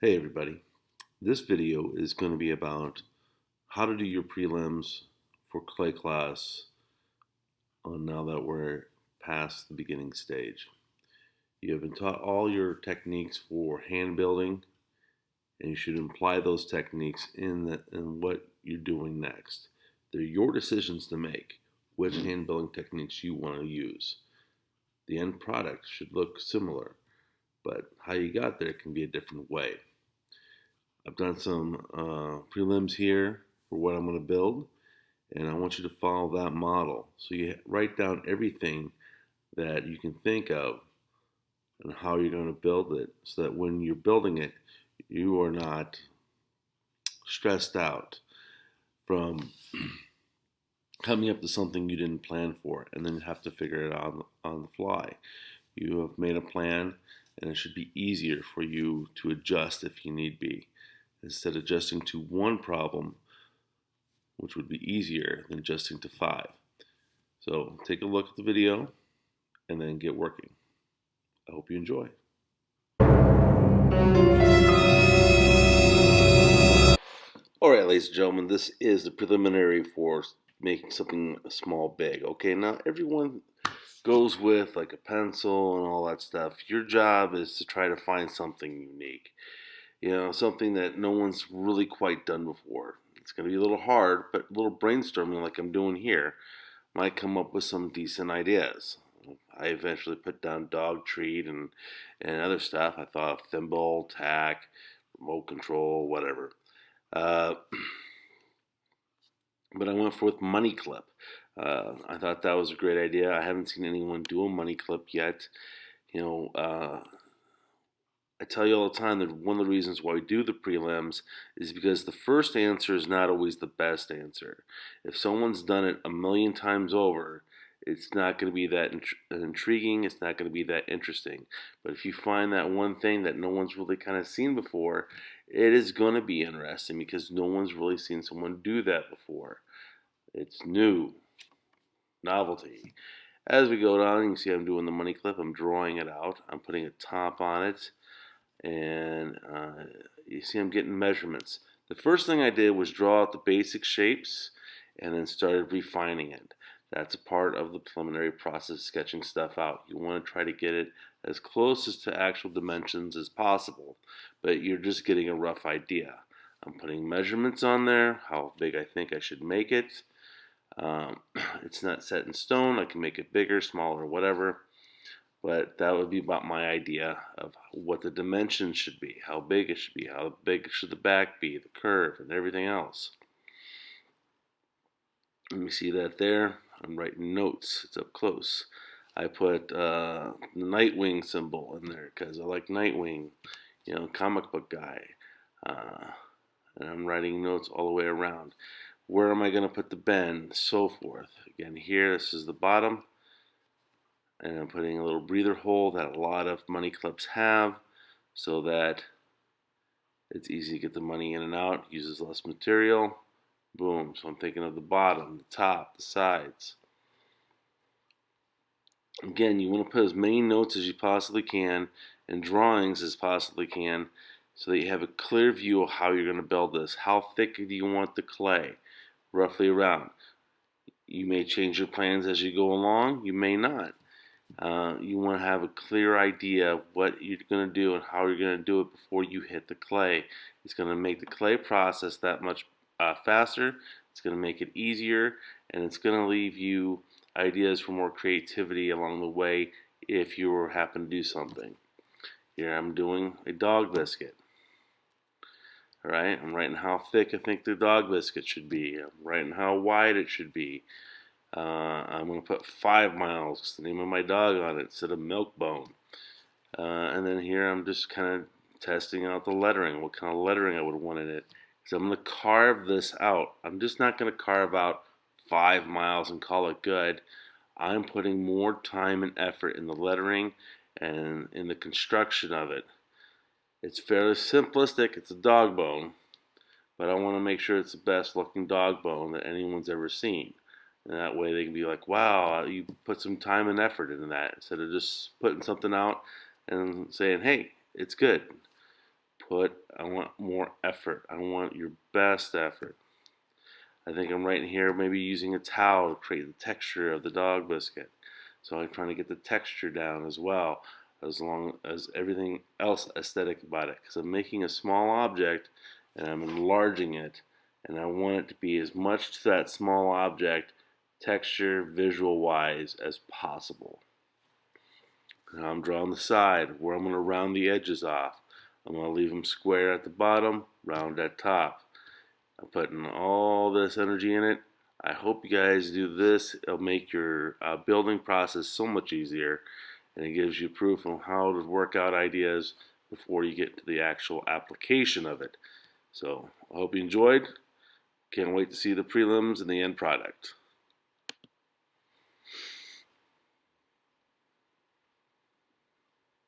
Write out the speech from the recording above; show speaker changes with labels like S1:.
S1: Hey everybody, this video is going to be about how to do your prelims for clay class now that we're past the beginning stage. You have been taught all your techniques for hand building, and you should apply those techniques in what you're doing next. They're your decisions to make which hand building techniques you want to use. The end product should look similar, but how you got there can be a different way. I've done some prelims here for what I'm going to build, and I want you to follow that model. So you write down everything that you can think of and how you're going to build it so that when you're building it, you are not stressed out from coming up to something you didn't plan for and then have to figure it out on the fly. You have made a plan, and it should be easier for you to adjust if you need be. Instead of adjusting to one problem, which would be easier than adjusting to 5. So take a look at the video and then get working. I hope you enjoy. Alright, ladies and gentlemen, this is the preliminary for making something small big. Okay, now everyone goes with like a pencil and all that stuff. Your job is to try to find something unique. Something that no one's really quite done before. It's going to be a little hard, but a little brainstorming like I'm doing here might come up with some decent ideas. I eventually put down dog treat and other stuff. I thought of thimble, tack, remote control, whatever. But I went for with money clip. I thought that was a great idea. I haven't seen anyone do a money clip yet. I tell you all the time that one of the reasons why we do the prelims is because the first answer is not always the best answer. If someone's done it a million times over, it's not going to be that intriguing, it's not going to be that interesting. But if you find that one thing that no one's really kind of seen before, it is going to be interesting because no one's really seen someone do that before. It's new, novelty. As we go down, you can see I'm doing the money clip, I'm drawing it out, I'm putting a top on it, and you see I'm getting measurements. The first thing I did was draw out the basic shapes and then started refining it. That's a part of the preliminary process, sketching stuff out. You want to try to get it as close as to actual dimensions as possible, but you're just getting a rough idea. I'm putting measurements on there, how big I think I should make it. It's not set in stone. I can make it bigger, smaller, whatever. But that would be about my idea of what the dimensions should be, how big it should be, how big should the back be, the curve, and everything else. Let me see that there. I'm writing notes. It's up close. I put the Nightwing symbol in there because I like Nightwing, comic book guy. And I'm writing notes all the way around. Where am I going to put the bend? So forth. Again, here, this is the bottom. And I'm putting a little breather hole that a lot of money clips have so that it's easy to get the money in and out, uses less material. Boom. So I'm thinking of the bottom, the top, the sides. Again, you want to put as many notes as you possibly can and drawings as possibly can so that you have a clear view of how you're going to build this. How thick do you want the clay? Roughly around. You may change your plans as you go along. You may not. You want to have a clear idea of what you're going to do and how you're going to do it before you hit the clay. It's going to make the clay process that much faster. It's going to make it easier, and it's going to leave you ideas for more creativity along the way if you happen to do something. Here I'm doing a dog biscuit. Alright, I'm writing how thick I think the dog biscuit should be. I'm writing how wide it should be. I'm going to put 5 miles, the name of my dog, on it instead of milk bone. And then here I'm just kind of testing out the lettering, what kind of lettering I would want in it. So I'm going to carve this out. I'm just not going to carve out 5 miles and call it good. I'm putting more time and effort in the lettering and in the construction of it. It's fairly simplistic. It's a dog bone, but I want to make sure it's the best looking dog bone that anyone's ever seen. And that way they can be like, wow, you put some time and effort into that instead of just putting something out and saying, hey, it's good. Put I want more effort. I want your best effort. I think I'm right here maybe using a towel to create the texture of the dog biscuit. So I'm trying to get the texture down as well, as long as everything else aesthetic about it. Because I'm making a small object and I'm enlarging it, and I want it to be as much to that small object, texture, visual wise, as possible. Now I'm drawing the side where I'm going to round the edges off. I'm going to leave them square at the bottom, round at top. I'm putting all this energy in it. I hope you guys do this. It'll make your building process so much easier, and it gives you proof on how to work out ideas before you get to the actual application of it. So I hope you enjoyed. Can't wait to see the prelims and the end product.